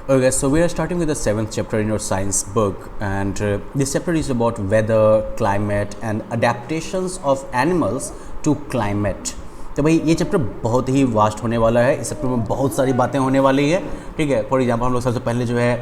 Okay, so we are starting with the seventh chapter in your science book, and this chapter is about weather, climate, and adaptations of animals to climate. तो भाई ये chapter बहुत ही vast होने वाला है। इस chapter में बहुत सारी बातें होने वाली है, ठीक है। फॉर एग्जांपल हम लोग सबसे पहले जो है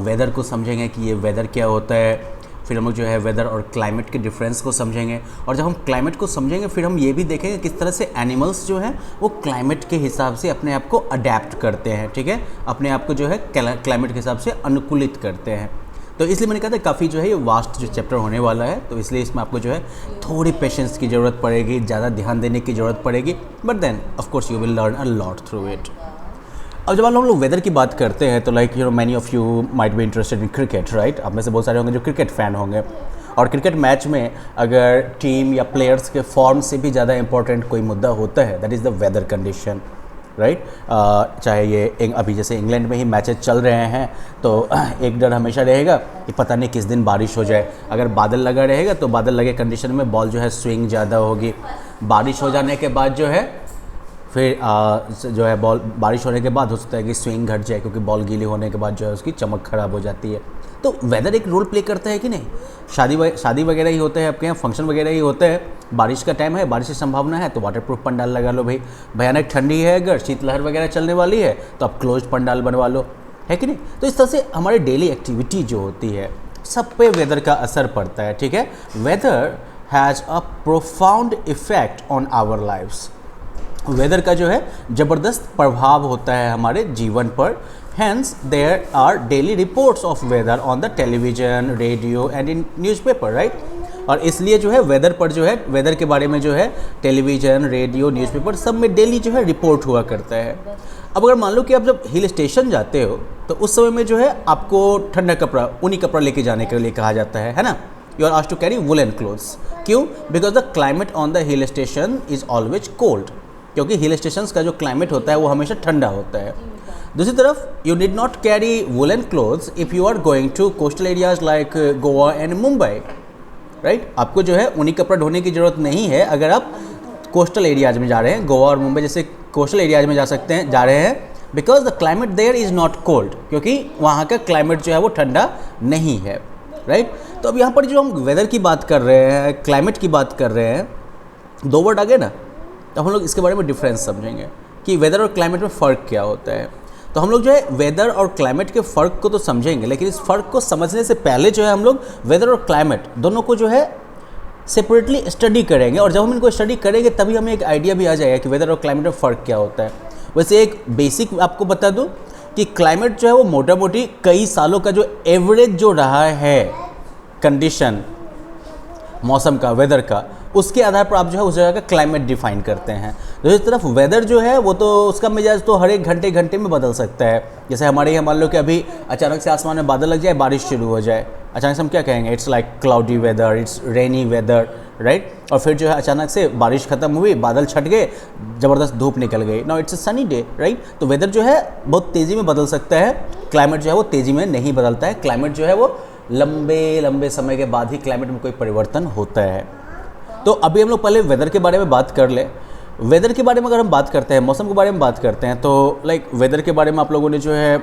वेदर को समझेंगे कि ये वेदर क्या होता है। फिर हम लोग जो है वेदर और क्लाइमेट के डिफरेंस को समझेंगे, और जब हम क्लाइमेट को समझेंगे फिर हम ये भी देखेंगे किस तरह से एनिमल्स जो हैं वो क्लाइमेट के हिसाब से अपने आप को अडेप्ट करते हैं, ठीक है, अपने आप को जो है क्लाइमेट के हिसाब से अनुकूलित करते हैं। तो इसलिए मैंने कहा था काफ़ी जो है ये वास्ट जो चैप्टर होने वाला है, तो इसलिए इसमें आपको जो है थोड़ी पेशेंस की ज़रूरत पड़ेगी, ज़्यादा ध्यान देने की ज़रूरत पड़ेगी, but then of course you will learn a lot through it. अब जब हम लोग वेदर की बात करते हैं तो like many of you might be interested in cricket, right. आप में से बहुत सारे होंगे जो क्रिकेट फ़ैन होंगे, और क्रिकेट मैच में अगर टीम या प्लेयर्स के फॉर्म से भी ज़्यादा इंपॉर्टेंट कोई मुद्दा होता है, that is the weather condition, right. चाहे ये अभी जैसे इंग्लैंड में ही मैचेस चल रहे हैं तो एक डर हमेशा रहेगा कि पता नहीं किस दिन बारिश हो जाए। अगर बादल लगा रहेगा तो बादल लगे कंडीशन में बॉल जो है स्विंग ज़्यादा होगी, बारिश हो जाने के बाद जो है फिर जो है बॉल बारिश होने के बाद हो सकता है कि स्विंग घट जाए, क्योंकि बॉल गीली होने के बाद जो है उसकी चमक ख़राब हो जाती है। तो वेदर एक रोल प्ले करता है कि नहीं। शादी वगैरह ही होते हैं आपके यहाँ, फंक्शन वगैरह ही होते हैं, बारिश का टाइम है, बारिश की संभावना है तो वाटरप्रूफ पंडाल लगा लो भाई। भयानक ठंडी है, अगर शीतलहर वगैरह चलने वाली है तो आप क्लोज पंडाल बनवा लो, है कि नहीं। तो इस तरह से हमारे डेली एक्टिविटी जो होती है सब पे वेदर का असर पड़ता है, ठीक है। Weather has a profound effect on our lifes. Weather का जो है ज़बरदस्त प्रभाव होता है हमारे जीवन पर। Hence there are daily reports of weather on the television, radio and in newspaper, right. और इसलिए जो है वेदर पर जो है वेदर के बारे में जो है टेलीविज़न, रेडियो, न्यूज़पेपर सब में डेली जो है रिपोर्ट हुआ करता है। अब अगर मान लो कि आप जब हिल स्टेशन जाते हो तो उस समय में जो है आपको ठंडा कपड़ा, ऊनी कपड़ा लेके जाने के लिए कहा जाता है ना। You are asked to carry woollen clothes. क्यों? Because the climate on the hill station is always cold, क्योंकि हिल स्टेशंस का जो क्लाइमेट होता है वो हमेशा ठंडा होता है। दूसरी तरफ you did not carry woollen clothes if you are going to coastal areas like Goa and Mumbai, right. आपको जो है ऊनी कपड़ा ढोने की ज़रूरत नहीं है अगर आप कोस्टल एरियाज में जा रहे हैं, गोवा और मुंबई जैसे कोस्टल एरियाज में जा रहे हैं, because the climate there is not cold, क्योंकि वहाँ का क्लाइमेट जो है वो ठंडा नहीं है, राइट। तो अब यहाँ पर जो हम वेदर की बात कर रहे हैं, क्लाइमेट की बात कर रहे हैं, दो वर्ड आ गए ना, तो हम लोग इसके बारे में डिफरेंस समझेंगे कि वेदर और क्लाइमेट में फ़र्क क्या होता है। तो हम लोग जो है वेदर और क्लाइमेट के फ़र्क को तो समझेंगे, लेकिन इस फ़र्क को समझने से पहले जो है हम लोग वेदर और क्लाइमेट दोनों को जो है सेपरेटली स्टडी करेंगे, और जब हम इनको स्टडी करेंगे तभी हमें एक आइडिया भी आ जाएगा कि वेदर और क्लाइमेट में फ़र्क क्या होता है। वैसे एक बेसिक आपको बता दूँ कि क्लाइमेट जो है वो मोटा मोटी कई सालों का जो एवरेज जो रहा है कंडीशन मौसम का, वेदर का, उसके आधार पर आप जो है उस जगह का क्लाइमेट डिफाइन करते हैं। दूसरी तरफ वेदर जो है वो तो उसका मिजाज तो हर एक घंटे में बदल सकता है। जैसे हमारे यहाँ मान लो कि अभी अचानक से आसमान में बादल लग जाए, बारिश शुरू हो जाए, अचानक से हम क्या कहेंगे, it's like cloudy weather, it's rainy weather, right. और फिर जो है अचानक से बारिश खत्म हुई, बादल छट गए, ज़बरदस्त धूप निकल गई, now it's a sunny day, right. तो वेदर जो है बहुत तेज़ी में बदल सकता है, क्लाइमेट जो है वो तेज़ी में नहीं बदलता है। क्लाइमेट जो है वो लंबे समय के बाद ही क्लाइमेट में कोई परिवर्तन होता है। तो अभी हम लोग पहले वेदर के बारे में बात कर ले। वेदर के बारे में अगर हम बात करते हैं, मौसम के बारे में बात करते हैं, तो लाइक वेदर के बारे में आप लोगों ने जो है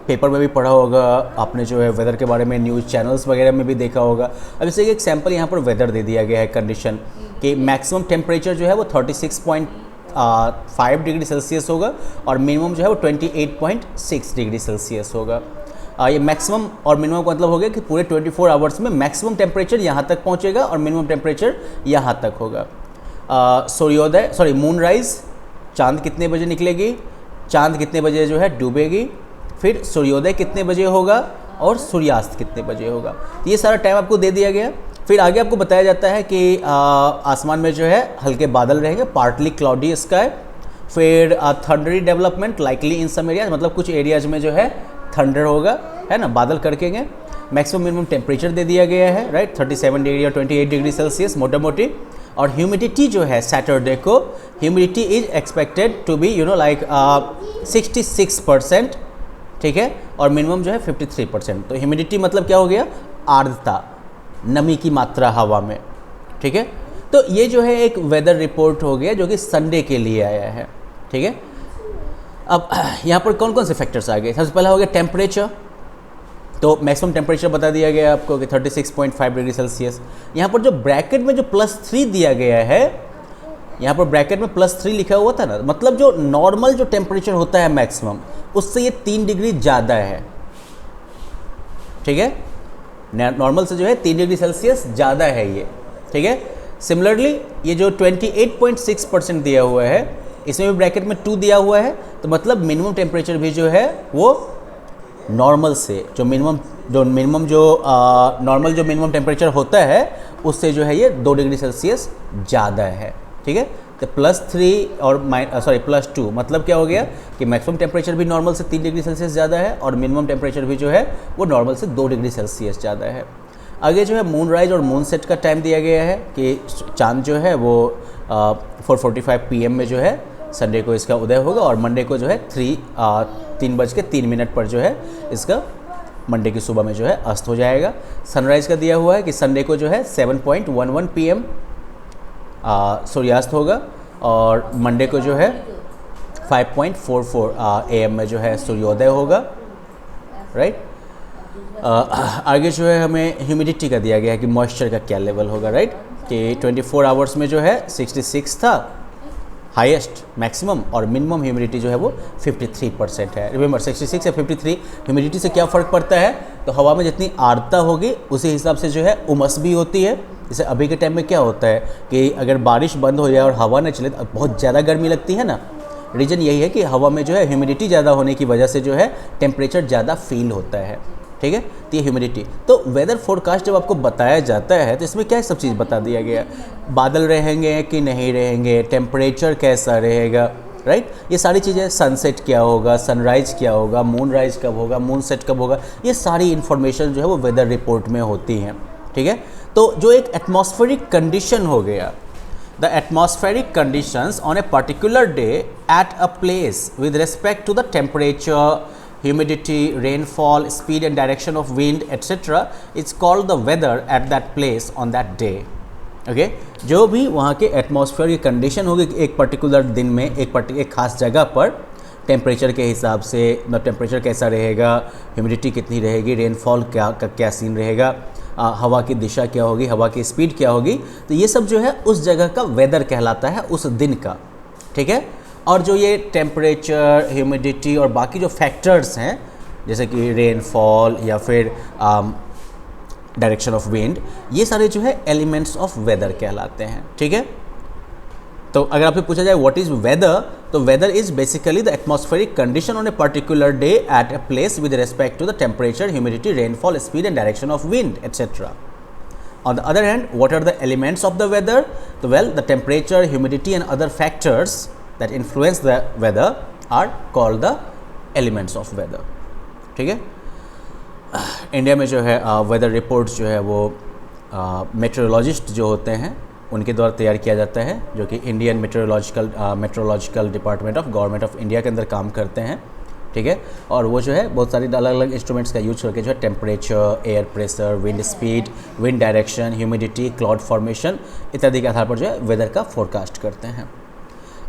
पेपर में भी पढ़ा होगा, आपने जो है वेदर के बारे में न्यूज़ चैनल्स वगैरह में भी देखा होगा। अब जैसे एक सैम्पल यहाँ पर वेदर दे दिया गया है कंडीशन कि मैक्सिमम टेम्परेचर जो है वो 36.5 डिग्री सेल्सियस होगा, और मिनिमम जो है वो 28.6 डिग्री सेल्सियस होगा। ये मैक्सिमम और मिनिमम का मतलब हो गया कि पूरे 24 आवर्स में मैक्सिमम टेम्परेचर यहाँ तक पहुँचेगा और मिनिमम टेम्परेचर यहाँ तक होगा। सूर्योदय मून राइज, चांद कितने बजे निकलेगी, चांद कितने बजे जो है डूबेगी, फिर सूर्योदय कितने बजे होगा और सूर्यास्त कितने बजे होगा। तो ये सारा टाइम आपको दे दिया गया। फिर आगे आपको बताया जाता है कि आसमान में जो है हल्के बादल रहेंगे, पार्टली क्लाउडी स्काई। फिर थंडरी डेवलपमेंट लाइकली इन सम एरियाज, मतलब कुछ एरियाज में जो है थंडर होगा, है ना, बादल कड़केंगे। मैक्सिमम मिनिमम टेम्परेचर दे दिया गया है, राइट, 37 डिग्री और 28 डिग्री सेल्सियस मोटा मोटी। और ह्यूमिडिटी जो है सैटरडे को humidity is expected to be like 66%, ठीक है, और मिनिमम जो है 53%। तो ह्यूमिडिटी मतलब क्या हो गया, आर्द्रता, नमी की मात्रा हवा में, ठीक है। तो ये जो है एक वेदर रिपोर्ट हो गया जो कि संडे के लिए आया है, ठीक है। अब यहाँ पर कौन कौन से फैक्टर्स आ गए? सबसे पहला हो गया टेम्परेचर, तो मैक्सिमम टेम्परेचर बता दिया गया है आपको कि 36.5 डिग्री सेल्सियस। यहाँ पर जो ब्रैकेट में जो +3 दिया गया है, यहाँ पर ब्रैकेट में +3 लिखा हुआ था ना, मतलब जो नॉर्मल जो टेम्परेचर होता है मैक्सिमम, उससे ये 3 डिग्री ज़्यादा है, ठीक है। नॉर्मल से जो है 3 डिग्री सेल्सियस ज़्यादा है ये, ठीक है। सिमिलरली ये जो 28.6% दिया हुआ है, इसमें भी ब्रैकेट में 2 दिया हुआ है, तो मतलब मिनिमम टेम्परेचर भी जो है वो नॉर्मल से जो नॉर्मल जो मिनिमम टेम्परेचर होता है उससे जो है ये 2 डिग्री सेल्सियस ज़्यादा है, ठीक है। तो +3 और +2 मतलब क्या हो गया कि मैक्सिमम टेम्परेचर भी नॉर्मल से 3 डिग्री सेल्सियस ज़्यादा है और मिनिमम टेम्परेचर भी जो है वो नॉर्मल से 2 डिग्री सेल्सियस ज़्यादा है। आगे जो है मून राइज और मून सेट का टाइम दिया गया है कि चांद जो है वो 4:45 PM में जो है संडे को इसका उदय होगा और मंडे को जो है 3:03 पर जो है इसका मंडे की सुबह में जो है अस्त हो जाएगा। सनराइज़ का दिया हुआ है कि संडे को जो है 7:11 PM सूर्यास्त होगा और मंडे को जो है 5:44 AM में जो है सूर्योदय होगा, राइट। आगे जो है हमें ह्यूमिडिटी का दिया गया है कि मॉइस्चर का क्या लेवल होगा, राइट, कि 24 आवर्स में जो है 66 था हाईएस्ट मैक्सिमम और मिनिमम ह्यूमिडिटी जो है वो 53% है। रिमेंबर 66 या 53 ह्यूमिडिटी से क्या फ़र्क पड़ता है, तो हवा में जितनी आर्द्रता होगी उसी हिसाब से जो है उमस भी होती है। जैसे अभी के टाइम में क्या होता है कि अगर बारिश बंद हो जाए और हवा न चले तो बहुत ज़्यादा गर्मी लगती है ना, रीज़न यही है कि हवा में जो है ह्यूमिडिटी ज़्यादा होने की वजह से जो है टेम्परेचर ज़्यादा फील होता है, ठीक है। तो ये ह्यूमिडिटी, तो वेदर फोरकास्ट जब आपको बताया जाता है तो इसमें क्या सब चीज़ बता दिया गया, बादल रहेंगे कि नहीं रहेंगे, टेम्परेचर कैसा रहेगा, राइट, ये सारी चीज़ें, सनसेट क्या होगा, सनराइज़ क्या होगा, मून राइज कब होगा, मून सेट कब होगा, ये सारी इन्फॉर्मेशन जो है वो वेदर रिपोर्ट में होती हैं, ठीक है। तो जो एक एटमॉस्फेरिक कंडीशन हो गया, the atmospheric conditions on a particular day at a place with respect to the temperature, humidity, rainfall, speed and direction of wind, etc. it's called the weather at that place on that day. Okay? जो भी वहाँ के atmosphere की condition होगी एक particular दिन में एक खास जगह पर टेम्परेचर के हिसाब से, मतलब टेम्परेचर कैसा रहेगा, ह्यूमिडिटी कितनी रहेगी, रेनफॉल क्या सीन रहेगा, हवा की दिशा क्या होगी, हवा की स्पीड क्या होगी, तो ये सब जो है उस जगह का वेदर कहलाता है उस दिन का, ठीक है। और जो ये टेम्परेचर, ह्यूमिडिटी और बाकी जो फैक्टर्स हैं जैसे कि रेनफॉल या फिर डायरेक्शन ऑफ विंड, ये सारे जो है एलिमेंट्स ऑफ वेदर कहलाते हैं, ठीक है। तो अगर आपसे पूछा जाए व्हाट इज़ वेदर, तो weather is basically the atmospheric condition on a particular day at a place with respect to the temperature, humidity, rainfall, speed and direction of wind etcetera. On the other hand, what are the elements of the weather? Well, the temperature, humidity and other factors that influence the weather are called the elements of weather, ठीक है। India में जो है weather reports जो है वो metrologist जो होते हैं उनके द्वारा तैयार किया जाता है, जो कि Indian meteorological department of government of India के अंदर काम करते हैं, ठीक है। और वो जो है बहुत सारी अलग अलग इंस्ट्रूमेंट्स का यूज करके जो है temperature, air pressure, wind speed, wind direction, humidity, cloud formation इत्यादि के आधार पर जो है वेदर का फोरकास्ट करते हैं।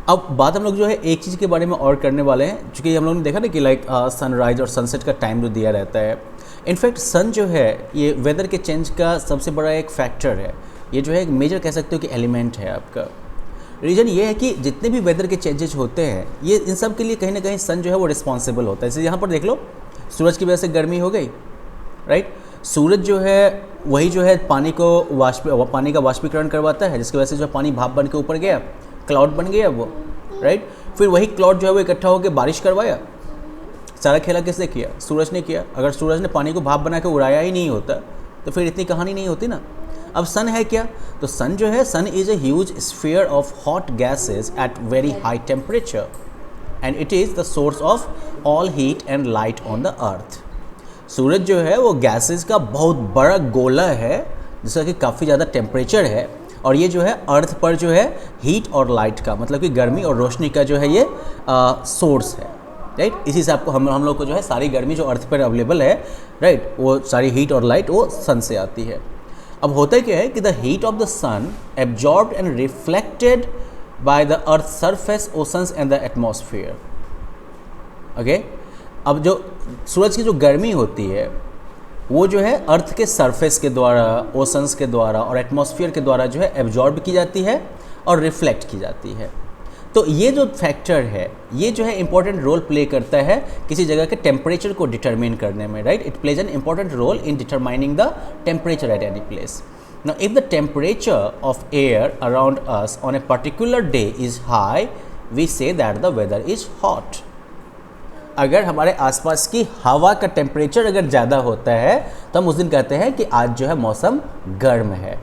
अब बात हम लोग जो है एक चीज़ के बारे में और करने वाले हैं, चूँकि हम लोगों ने देखा ना कि लाइक सनराइज और सनसेट का टाइम जो दिया रहता है, इनफैक्ट सन जो है ये वेदर के चेंज का सबसे बड़ा एक फैक्टर है, ये जो है एक मेजर कह सकते हो कि एलिमेंट है आपका। रीज़न ये है कि जितने भी वेदर के चेंजेस होते हैं ये इन सब के लिए कहीं ना कहीं सन जो है वो रिस्पॉन्सिबल होता है। जैसे यहाँ पर देख लो, सूरज की वजह से गर्मी हो गई, राइट। सूरज जो है वही जो है पानी का वाष्पीकरण करवाता है, जिसकी वजह से जो पानी भाप बन के ऊपर गया, क्लाउड बन गया वो, राइट। फिर वही क्लाउड जो है वो इकट्ठा होकर बारिश करवाया। सारा खेला किसने किया? सूरज ने किया। अगर सूरज ने पानी को भाप बना के उड़ाया ही नहीं होता तो फिर इतनी कहानी नहीं होती ना। अब सन है क्या? तो सन जो है, sun is a huge sphere of hot gases at very high temperature and it is the source of all heat and light on the earth. सूरज जो है वो गैसेस का बहुत बड़ा गोला है जिसका कि काफ़ी ज़्यादा टेम्परेचर है, और ये जो है अर्थ पर जो है हीट और लाइट का, मतलब कि गर्मी और रोशनी का जो है ये सोर्स है, राइट। इसी से आपको हम लोग को जो है सारी गर्मी जो अर्थ पर अवेलेबल है, राइट, वो सारी हीट और लाइट वो सन से आती है। अब होता क्या है कि the heat of the sun absorbed and reflected by the earth surface, oceans and the atmosphere, okay. अब जो सूरज की जो गर्मी होती है वो जो है अर्थ के सरफेस के द्वारा, ओशंस के द्वारा और एटमॉस्फेयर के द्वारा जो है एब्जॉर्ब की जाती है और रिफ्लेक्ट की जाती है। तो ये जो फैक्टर है ये जो है इंपॉर्टेंट रोल प्ले करता है किसी जगह के टेम्परेचर को डिटरमिन करने में, right. It plays an important role in determining the temperature at any place. Now if the temperature of air around us on a particular day is high, we say that the weather is hot. अगर हमारे आसपास की हवा का temperature अगर ज़्यादा होता है तो हम उस दिन कहते हैं कि आज जो है मौसम गर्म है।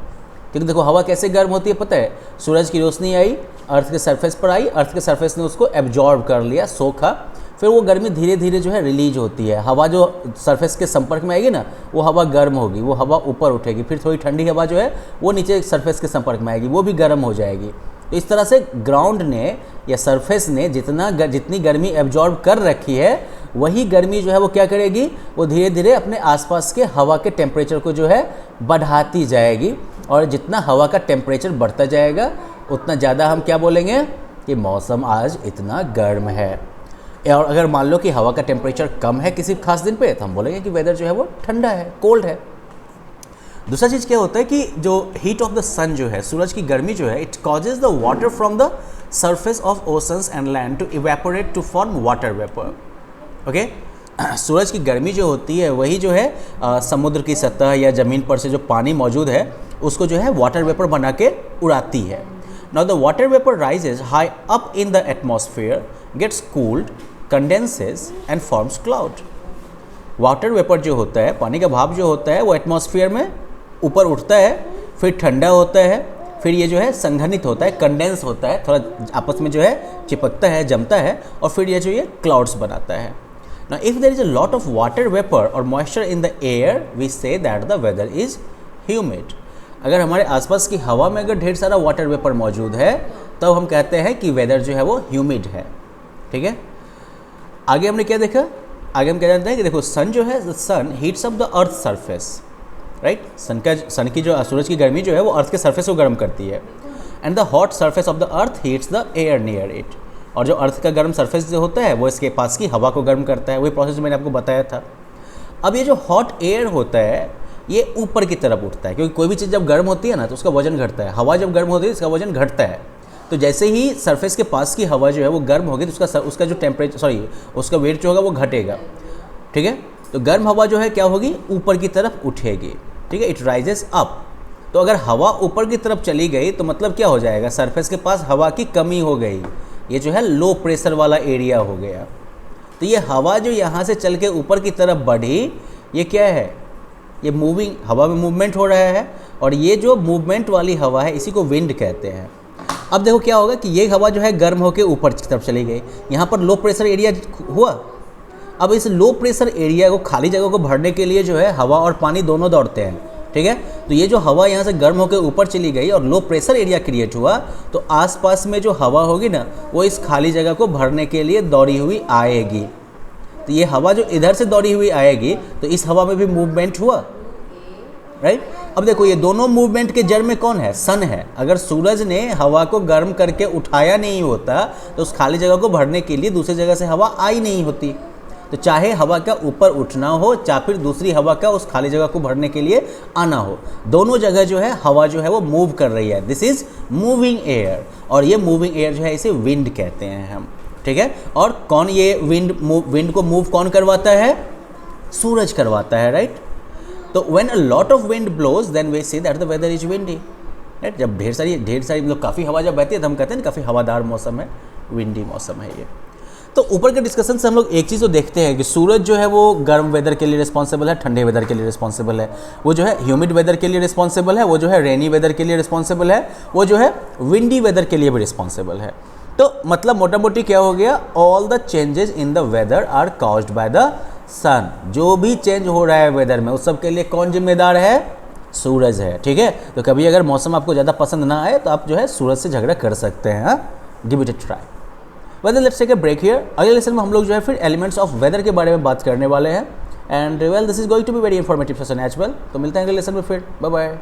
क्योंकि देखो हवा कैसे गर्म होती है पता है, सूरज की रोशनी आई, अर्थ के सरफेस पर आई, अर्थ के सरफेस ने उसको एब्जॉर्ब कर लिया, सोखा, फिर वो गर्मी धीरे धीरे जो है रिलीज होती है। हवा जो सरफेस के संपर्क में आएगी ना वो हवा गर्म होगी, वो हवा ऊपर उठेगी, फिर थोड़ी ठंडी हवा जो है वो नीचे सरफेस के संपर्क में आएगी, वो भी गर्म हो जाएगी। तो इस तरह से ग्राउंड ने या सरफेस ने जितनी गर्मी एब्जॉर्ब कर रखी है वही गर्मी जो है वो क्या करेगी, वो धीरे धीरे अपने आसपास के हवा के टेम्परेचर को जो है बढ़ाती जाएगी। और जितना हवा का टेम्परेचर बढ़ता जाएगा उतना ज़्यादा हम क्या बोलेंगे कि मौसम आज इतना गर्म है। और अगर मान लो कि हवा का टेम्परेचर कम है किसी खास दिन पे तो हम बोलेंगे कि वेदर जो है वो ठंडा है, कोल्ड है। दूसरा चीज़ क्या होता है कि जो हीट ऑफ द सन जो है, सूरज की गर्मी जो है, it causes the water from the surface of oceans and land to evaporate to form water vapour. Okay, सूरज की गर्मी जो होती है वही जो है समुद्र की सतह या ज़मीन पर से जो पानी मौजूद है उसको जो है वाटर वेपर बना के उड़ाती है। Now the water vapour rises high up in the atmosphere, gets cooled, condenses and forms cloud. Water vapour जो होता है, पानी का भाप जो होता है, वो एटमॉस्फेयर में ऊपर उठता है, फिर ठंडा होता है, फिर ये जो है संघनित होता है, कंडेंस होता है, थोड़ा आपस में जो है चिपकता है, जमता है, और फिर ये जो ये क्लाउड्स बनाता है। Now if there is a lot of water vapor or moisture in the air, we say that the weather is humid. अगर हमारे आसपास की हवा में अगर ढेर सारा वाटर वेपर मौजूद है तो हम कहते हैं कि वेदर जो है वो ह्यूमिड है। ठीक है, आगे हमने क्या देखा, आगे हम क्या जानते हैं कि देखो सन जो है, sun heats up the earth surface, right. Sun की जो सूरज की गर्मी जो है वो अर्थ के सरफेस को गर्म करती है। And the hot surface of the earth heats the air near it. और जो अर्थ का गर्म सरफेस जो होता है वो इसके पास की हवा को गर्म करता है। वही प्रोसेस मैंने आपको बताया था। अब ये जो हॉट एयर होता है ये ऊपर की तरफ उठता है, क्योंकि कोई भी चीज़ जब गर्म होती है ना तो उसका वजन घटता है। हवा जब गर्म होती है इसका वजन घटता है। तो जैसे ही सरफेस के पास की हवा जो है वो गर्म होगी तो उसका जो टेम्परेचर उसका वेट जो होगा वो घटेगा। ठीक है, तो गर्म हवा जो है क्या होगी, ऊपर की तरफ उठेगी। ठीक है, इट राइजेस अप। तो अगर हवा ऊपर की तरफ चली गई तो मतलब क्या हो जाएगा, सरफेस के पास हवा की कमी हो गई, ये जो है लो प्रेशर वाला एरिया हो गया। तो ये हवा जो यहाँ से चल के ऊपर की तरफ बढ़ी, ये क्या है, ये मूविंग, हवा में मूवमेंट हो रहा है। और ये जो मूवमेंट वाली हवा है इसी को विंड कहते हैं। अब देखो क्या होगा कि ये हवा जो है गर्म होकर ऊपर की तरफ चली गई, यहाँ पर लो प्रेशर एरिया हुआ। अब इस लो प्रेशर एरिया को, खाली जगह को भरने के लिए जो है हवा और पानी दोनों दौड़ते हैं। ठीक है, तो ये जो हवा यहाँ से गर्म होकर ऊपर चली गई और लो प्रेशर एरिया क्रिएट हुआ, तो आसपास में जो हवा होगी ना वो इस खाली जगह को भरने के लिए दौड़ी हुई आएगी। तो ये हवा जो इधर से दौड़ी हुई आएगी तो इस हवा में भी मूवमेंट हुआ, राइट। अब देखो ये दोनों मूवमेंट के जड़ में कौन है, सन है। अगर सूरज ने हवा को गर्म करके उठाया नहीं होता तो उस खाली जगह को भरने के लिए दूसरी जगह से हवा आई नहीं होती। तो चाहे हवा का ऊपर उठना हो चाहे फिर दूसरी हवा का उस खाली जगह को भरने के लिए आना हो, दोनों जगह जो है हवा जो है वो मूव कर रही है। This is moving air. और ये मूविंग एयर जो है इसे विंड कहते हैं हम। ठीक है, और कौन ये विंड को मूव कौन करवाता है, सूरज करवाता है, राइट। तो when a lot of wind blows then we say that the weather is windy, right. जब ढेर सारी मतलब काफ़ी हवा जब बहती है तो हम कहते हैं काफ़ी हवादार मौसम है, विंडी मौसम है ये। तो ऊपर के डिस्कशन से हम लोग एक चीज़ तो देखते हैं कि सूरज जो है वो गर्म वेदर के लिए रिस्पॉन्सिबल है, ठंडे वेदर के लिए रिस्पॉन्सिबल है, वो जो है ह्यूमिड वेदर के लिए रिस्पॉन्सिबल है, वो जो है रेनी वेदर के लिए रिस्पॉन्सिबल है, वो जो है विंडी वेदर के लिए भी रिस्पॉन्सिबल है। तो मतलब मोटा मोटी क्या हो गया, all the changes in the weather are caused by the sun. जो भी चेंज हो रहा है वेदर में उस सब के लिए कौन जिम्मेदार है, सूरज है। ठीक है, तो कभी अगर मौसम आपको ज़्यादा पसंद ना आए तो आप जो है सूरज से झगड़ा कर सकते हैं। Give it a try. Well let's take a break here. अगले लेसन में हम लोग जो है फिर एलिमेंट्स ऑफ वेदर के बारे में बात करने वाले हैं। And well this is going to be very informative session as well. तो मिलते हैं अगले लेसन में फिर। Bye bye.